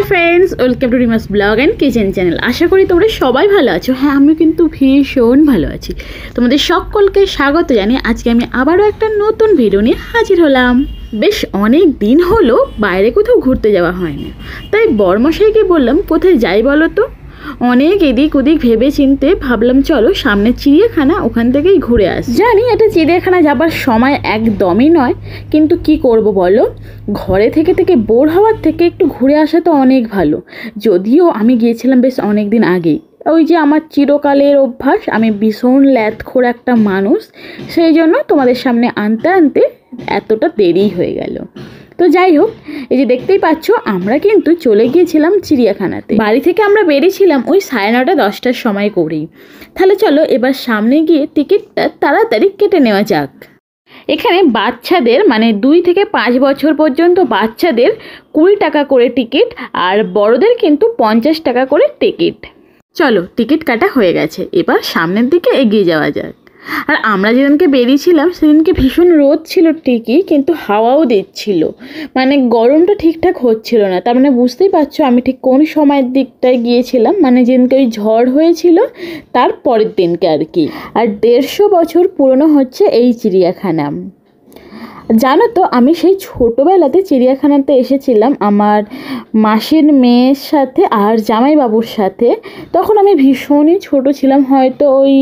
High friends, welcome to Rima's blog and kitchen channel. আশা করি তোমরা সবাই ভালো আছো। হ্যাঁ, আমি কিন্তু ভীষণ ভালো আছি। তোমাদের সকলকে স্বাগত জানিয়ে আজকে আমি আবারও একটা নতুন ভিডিও নিয়ে হাজির হলাম। বেশ অনেক দিন হলো বাইরে কোথাও ঘুরতে যাওয়া হয় না, তাই বরমশাইকে বললাম কোথায় যাই বলো তো। অনেক এদিক ওদিক ভেবে চিনতে ভাবলাম চলো সামনে চিড়িয়াখানা, ওখান থেকেই ঘুরে আসি। জানি এটা চিড়িয়াখানা যাবার সময় একদমই নয়, কিন্তু কি করব বলো, ঘরে থেকে থেকে বোর হওয়ার থেকে একটু ঘুরে আসা তো অনেক ভালো। যদিও আমি গিয়েছিলাম বেশ অনেক দিন আগেই, ওই যে আমার চিরকালের অভ্যাস, আমি ভীষণ ল্যাথখোর একটা মানুষ, সেই জন্য তোমাদের সামনে আনতে আনতে এতটা দেরি হয়ে গেল। তো যাই হোক, এই যে দেখতেই পাচ্ছ আমরা কিন্তু চলে গিয়েছিলাম চিড়িয়াখানাতে। বাড়ি থেকে আমরা বেরিয়েছিলাম ওই 9:30-10টার সময় করেই। তাহলে চলো এবার সামনে গিয়ে টিকিটটা তাড়াতাড়ি কেটে নেওয়া যাক। এখানে বাচ্চাদের মানে 2 থেকে 5 বছর পর্যন্ত বাচ্চাদের 20 টাকা করে টিকিট, আর বড়দের কিন্তু 50 টাকা করে টিকিট। চলো টিকিট কাটা হয়ে গেছে, এবার সামনের দিকে এগিয়ে যাওয়া যাক। আর আমরা যেদিনকে বেরিয়েছিলাম সেদিনকে ভীষণ রোদ ছিল ঠিকই, কিন্তু হাওয়াও দিচ্ছিল, মানে গরমটা ঠিকঠাক হচ্ছিল না। তার মানে বুঝতেই পারছো আমি ঠিক কোন সময়ের দিকটায় গিয়েছিলাম, মানে যেদিনকে ওই ঝড় হয়েছিল তার পরের দিনকে আর কি। আর 150 বছর পুরনো হচ্ছে এই চিড়িয়াখানা। জানো তো, আমি সেই ছোটোবেলাতে চিড়িয়াখানাতে এসেছিলাম আমার মাসির মেয়ের সাথে আর জামাইবাবুর সাথে। তখন আমি ভীষণই ছোট ছিলাম, হয়তো ওই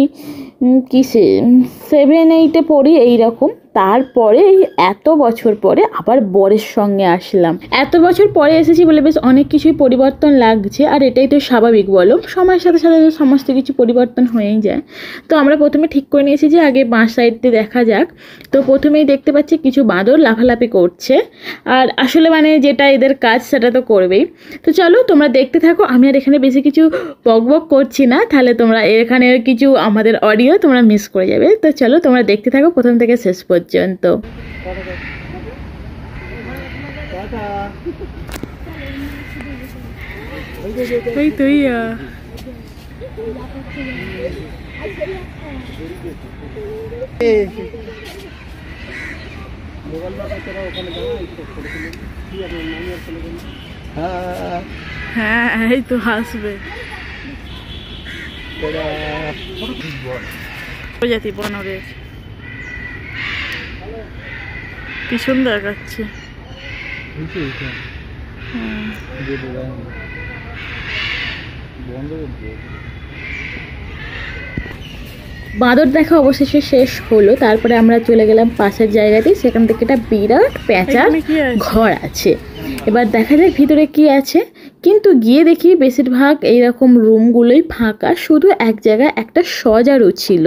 কিসে 7-8-এ পড়ি এইরকম। তারপরে এই এত বছর পরে আবার বরের সঙ্গে আসলাম। এত বছর পরে এসেছি বলে বেশ অনেক কিছুই পরিবর্তন লাগছে, আর এটাই তো স্বাভাবিক বলো, সময়ের সাথে সাথে সমস্ত কিছু পরিবর্তন হয়েই যায়। তো আমরা প্রথমে ঠিক করে নিয়েছি যে আগে বাঁ সাইড দিয়ে দেখা যাক। তো প্রথমেই দেখতে পাচ্ছি কিছু বাঁদর লাফালাফি করছে, আর আসলে মানে যেটা এদের কাজ সেটা তো করবেই। তো চলো তোমরা দেখতে থাকো, আমি আর এখানে বেশি কিছু বকবক করছি না, তাহলে তোমরা এখানে কিছু আমাদের অডিও তোমরা মিস করে যাবে। তো চলো তোমরা দেখতে থাকো প্রথম থেকে শেষ পর্যন্ত। হ্যাঁ এই তো হাসবে প্রজাতি বনরের কি সুন্দর দেখাচ্ছে। বাঁদর দেখা অবশেষে শেষ হলো। তারপরে আমরা চলে গেলাম পাশের জায়গাতে, সেখান থেকে একটা বিরাট প্যাঁচার ঘর আছে। এবার দেখা যাক ভিতরে কি আছে। কিন্তু গিয়ে দেখি বেশিরভাগ এইরকম রুমগুলোই ফাঁকা, শুধু এক জায়গায় একটা সজারু ছিল।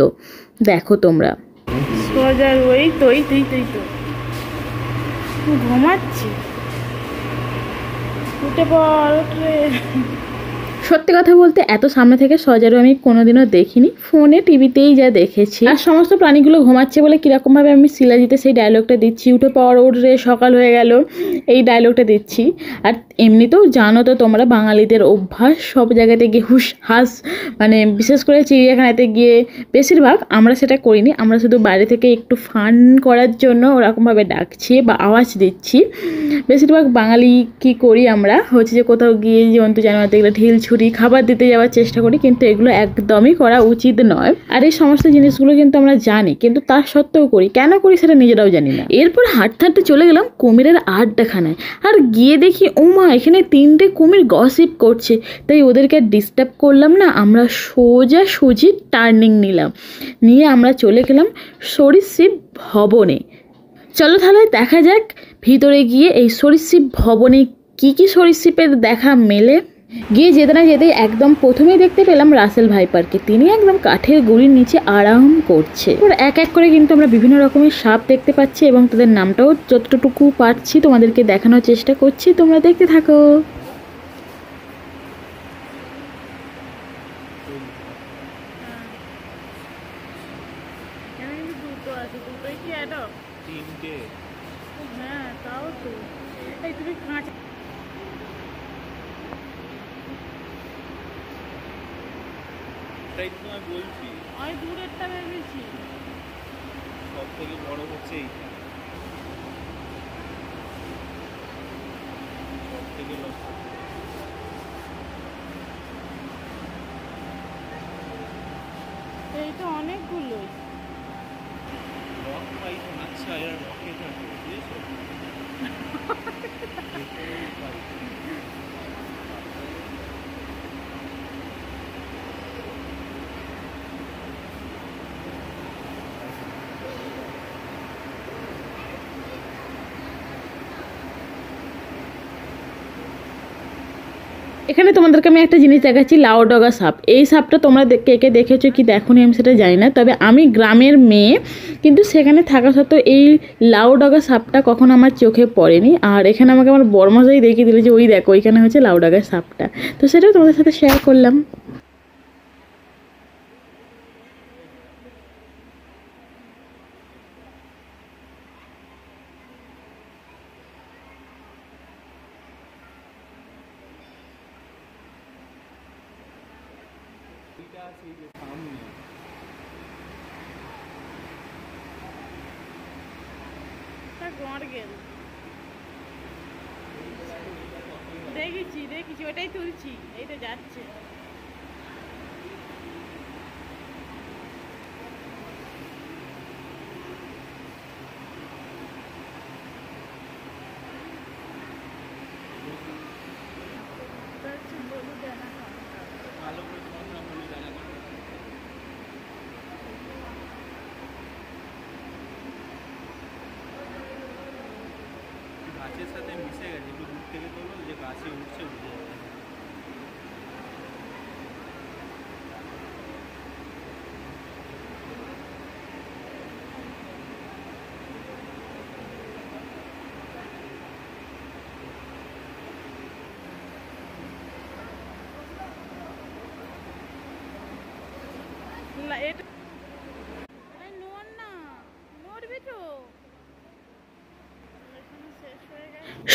দেখো তোমরা সজারু, এই তো ঘুমাচ্ছি, উঠে পড়। সত্যি কথা বলতে এত সামনে থেকে সজারু আমি কোনোদিনও দেখিনি, ফোনে টিভিতেই যা দেখেছি। আর সমস্ত প্রাণীগুলো ঘুমাচ্ছে বলে কীরকমভাবে আমি শিলাজিতে সেই ডায়লগটা দিচ্ছি, উঠে পড় ওঠ রে সকাল হয়ে গেল, এই ডায়লগটা দিচ্ছি। আর এমনিতেও জানো তো তোমরা বাঙালিদের অভ্যাস সব জায়গাতে গিয়ে হুস হাস, মানে বিশেষ করে চিড়িয়াখানাতে গিয়ে বেশিরভাগ আমরা সেটা করিনি, আমরা শুধু বাইরে থেকে একটু ফান করার জন্য ওরকমভাবে ডাকছি বা আওয়াজ দিচ্ছি। বেশিরভাগ বাঙালি কি করি আমরা হচ্ছে যে কোথাও গিয়ে জন্তু জানোয়ার দেখলে ঢিল ছুরি খাবার দিতে যাওয়ার চেষ্টা করি, কিন্তু এগুলো একদমই করা উচিত নয়। আর এই সমস্ত জিনিসগুলো কিন্তু আমরা জানি, কিন্তু তার সত্ত্বেও করি। কেন করি সেটা নিজেরাও জানি না। এরপর হাঁটতে হাঁটতে চলে গেলাম কুমিরের আড্ডাখানায়, আর গিয়ে দেখি ওমা এখানে 3টে কুমির গসিপ করছে। তাই ওদেরকে ডিস্টার্ব করলাম না, আমরা সোজাসুজি টার্নিং নিয়ে আমরা চলে গেলাম সরীসৃপ ভবনে। চলো তাহলে দেখা যাক ভিতরে গিয়ে এই সরীসৃপ ভবনে কি কি সরীসৃপের দেখা মেলে। গিয়ে যেতে না যেতেই একদম প্রথমেই দেখতে পেলাম রাসেল ভাইপারকে। তিনি একদম কাঠের গুঁড়ির নিচে আরাম করছে। এবার এক এক করে কিন্তু আমরা বিভিন্ন রকমের সাপ দেখতে পাচ্ছি, এবং তাদের নামটাও যতটুকু পারছি তোমাদেরকে দেখানোর চেষ্টা করছি, তোমরা দেখতে থাকো। হ্যাঁ তাও তো, এই তুমি কাঁচা বলছি আমি দূরেরটা ভেবেছি। সব থেকে বড় হচ্ছে এইটা, সব থেকে এটা অনেকগুলো। রক পাইথন, আচ্ছা এরা রকে থাকে, বুঝেছো? এখানে তোমাদেরকে আমি একটা জিনিস দেখাচ্ছি, লাউডগা সাপ। এই সাপটা তোমরা কে কে দেখেছো কি দেখোনি আমি সেটা জানি না, তবে আমি গ্রামের মেয়ে, কিন্তু সেখানে থাকা সত্ত্বেও এই লাউডগা সাপটা কখনো আমার চোখে পড়েনি। আর এখানে আমাকে আমার বড়মশাই দেখিয়ে দিল যে ওই দেখো ওইখানে হচ্ছে লাউডগা সাপটা, তো সেটাও তোমাদের সাথে শেয়ার করলাম। এটা আছে এই যে সামনে। দেখেছি ওটাই তুলছি, এইটা যাচ্ছে। ভালো করে তোমার বলে জানা করো। গাছের সাথে মিশে গেছে, একটু দূর থেকে তোলো যে গাছে উঠছে বুঝে যাবে।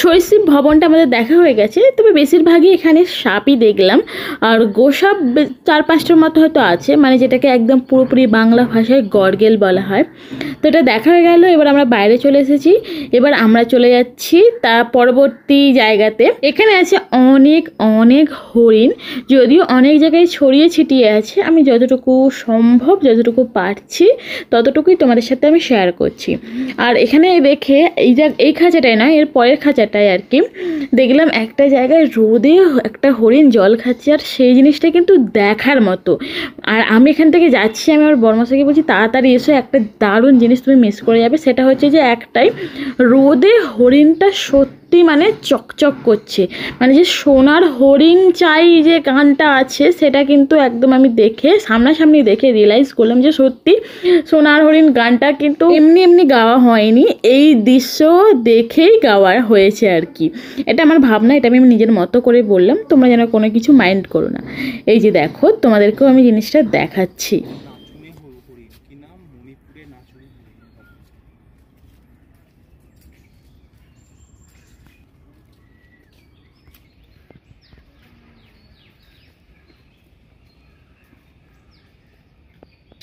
শৈশব ভবনটা আমাদের দেখা হয়ে গেছে, তবে বেশিরভাগই এখানে সাপই দেখলাম। আর গোসাপ 4-5টার মতো হয়তো আছে, মানে যেটাকে একদম পুরোপুরি বাংলা ভাষায় গরগেল বলা হয়। তো এটা দেখা হয়ে গেল, এবার আমরা বাইরে চলে এসেছি। এবার আমরা চলে যাচ্ছি তার পরবর্তী জায়গাতে। এখানে আছে অনেক অনেক হরিণ, যদিও অনেক জায়গায় ছড়িয়ে ছিটিয়ে আছে। আমি যতটুকু সম্ভব যতটুকু পারছি ততটুকুই তোমাদের সাথে আমি শেয়ার করছি। আর এখানে দেখে এই খাঁচাটায় না, এর পরের খাঁচাটায় আর কি দেখলাম একটা জায়গায় রোদে একটা হরিণ জল খাচ্ছে, আর সেই জিনিসটা কিন্তু দেখার মতো। আর আমি এখান থেকে যাচ্ছি, আমি আমার বড়মশাইকে বলছি তাড়াতাড়ি এসো, একটা দারুণ জিনিস তুমি মিস করে যাবে। সেটা হচ্ছে যে একটাই রোদে হরিণটা সত্যি মানে চকচক করছে, মানে যে সোনার হরিণ চাই যে গানটা আছে সেটা কিন্তু একদম আমি দেখে সামনাসামনি দেখে রিয়েলাইজ করলাম যে সত্যি সোনার হরিণ গানটা কিন্তু এমনি এমনি গাওয়া হয়নি, এই দৃশ্য দেখেই গাওয়া হয়েছে আর কি। এটা আমার ভাবনা, এটা আমি নিজের মতো করে বললাম, তোমরা যেন কোনো কিছু মাইন্ড করো না। এই যে দেখো তোমাদেরকেও আমি জিনিসটা দেখাচ্ছি। নাচুনে হরিণ, কি নাম? মণিপুরে নাচুনে হরিণ।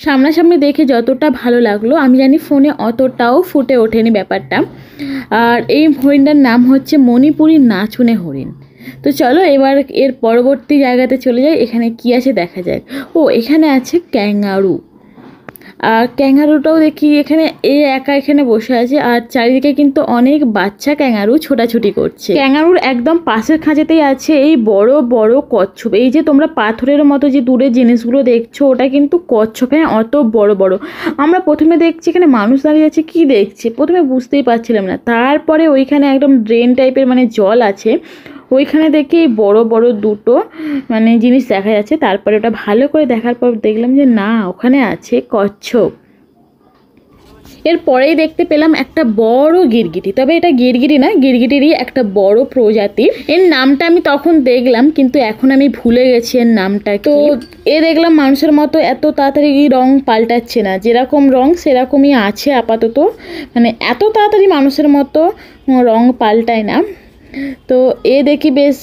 সামনাসামনি দেখে যতটা ভালো লাগলো আমি জানি ফোনে অতটাও ফুটে ওঠেনি ব্যাপারটা। আর এই হরিণটার নাম হচ্ছে মণিপুরি নাচুনে হরিণ। তো চলো এবার এর পরবর্তী জায়গাতে চলে যাই, এখানে কি আছে দেখা যাক। ও এখানে আছে ক্যাঙ্গারু, আর ক্যাঙ্গারুটাও দেখি এখানে একা এখানে বসে আছে, আর চারিদিকে কিন্তু অনেক বাচ্চা ক্যাঙ্গারু ছোটাছুটি করছে। ক্যাঙ্গারুর একদম পাশের খাঁচাতেই আছে এই বড় বড় কচ্ছপ। এই যে তোমরা পাথরের মতো যে দূরের জিনিসগুলো দেখছো ওটা কিন্তু কচ্ছপ, হ্যাঁ অত বড় বড়। আমরা প্রথমে দেখছি এখানে মানুষ দাঁড়িয়ে আছে, কি দেখছি প্রথমে বুঝতেই পারছিলাম না। তারপরে ওইখানে একদম ড্রেন টাইপের মানে জল আছে, ওইখানে দেখে বড় বড় দুটো মানে জিনিস দেখা যাচ্ছে। তারপরে ওটা ভালো করে দেখার পর দেখলাম যে না, ওখানে আছে কচ্ছপ। এরপরেই দেখতে পেলাম একটা বড় গিরগিটি, তবে এটা গিরগিটি না, গিরগিটিরই একটা বড় প্রজাতি। এর নামটা আমি তখন দেখলাম কিন্তু এখন আমি ভুলে গেছি এর নামটা। তো এ দেখলাম মানুষের মতো এত তাড়াতাড়ি রং পাল্টাচ্ছে না, যেরকম রং সেরকমই আছে আপাতত, মানে এত তাড়াতাড়ি মানুষের মতো রং পাল্টায় না। তো এ দেখি বেশ।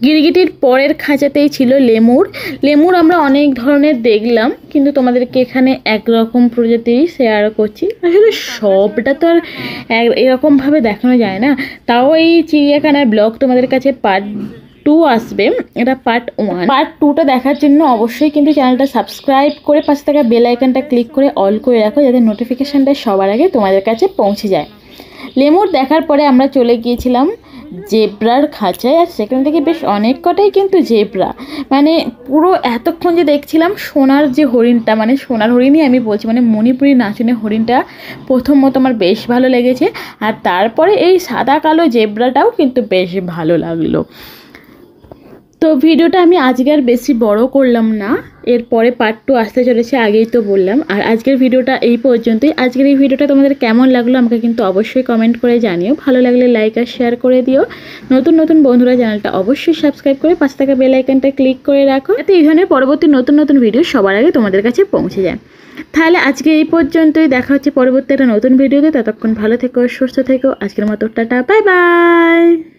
গিরগিটির পরের খাঁচাতেই ছিল লেমুর। লেমুর আমরা অনেক ধরনের দেখলাম, কিন্তু তোমাদেরকে এখানে একরকম প্রজাতির শেয়ার করছি। আসলে সবটা তো আর এরকমভাবে দেখানো যায় না, তাও এই চিড়িয়াখানার ব্লগ তোমাদের কাছে 2 আসবে, এটা পার্ট 1। পার্ট 2টা দেখার জন্য অবশ্যই কিন্তু চ্যানেলটা সাবস্ক্রাইব করে পাশে থাকা বেল আইকনটা ক্লিক করে অল করে রাখো, যাতে নোটিফিকেশানটা সবার আগে তোমাদের কাছে পৌঁছে যায়। লেমুর দেখার পরে আমরা চলে গিয়েছিলাম জেব্রার খাঁচায়, আর সেখান থেকে বেশ অনেক কটাই কিন্তু জেব্রা, মানে পুরো এতক্ষণ যে দেখছিলাম সোনার যে হরিণটা, মানে সোনার হরিণই আমি বলছি, মানে মণিপুরি নাচুনে হরিণটা প্রথমত আমার বেশ ভালো লেগেছে, আর তারপরে এই সাদা কালো জেব্রাটাও কিন্তু বেশ ভালো লাগলো। তো ভিডিওটা আমি আজকে আর বেশি বড় করলাম না, এরপরে পার্ট 2 আসতে চলেছে, আগেই তো বললাম। আর আজকের ভিডিওটা এই পর্যন্তই। আজকের এই ভিডিওটা তোমাদের কেমন লাগলো আমাকে কিন্তু অবশ্যই কমেন্ট করে জানিও, ভালো লাগলে লাইক আর শেয়ার করে দিও। নতুন নতুন বন্ধুরা চ্যানেলটা অবশ্যই সাবস্ক্রাইব করে পাশে থাকা বেল আইকনটা ক্লিক করে রাখো, যাতে এই ধরনের পরবর্তী নতুন নতুন ভিডিও সবার আগে তোমাদের কাছে পৌঁছে যায়। তাহলে আজকে এই পর্যন্তই, দেখা হচ্ছে পরবর্তী একটা নতুন ভিডিওতে। ততক্ষণ ভালো থেকো, সুস্থ থেকো। আজকের মতো টাটা, বাই বাই।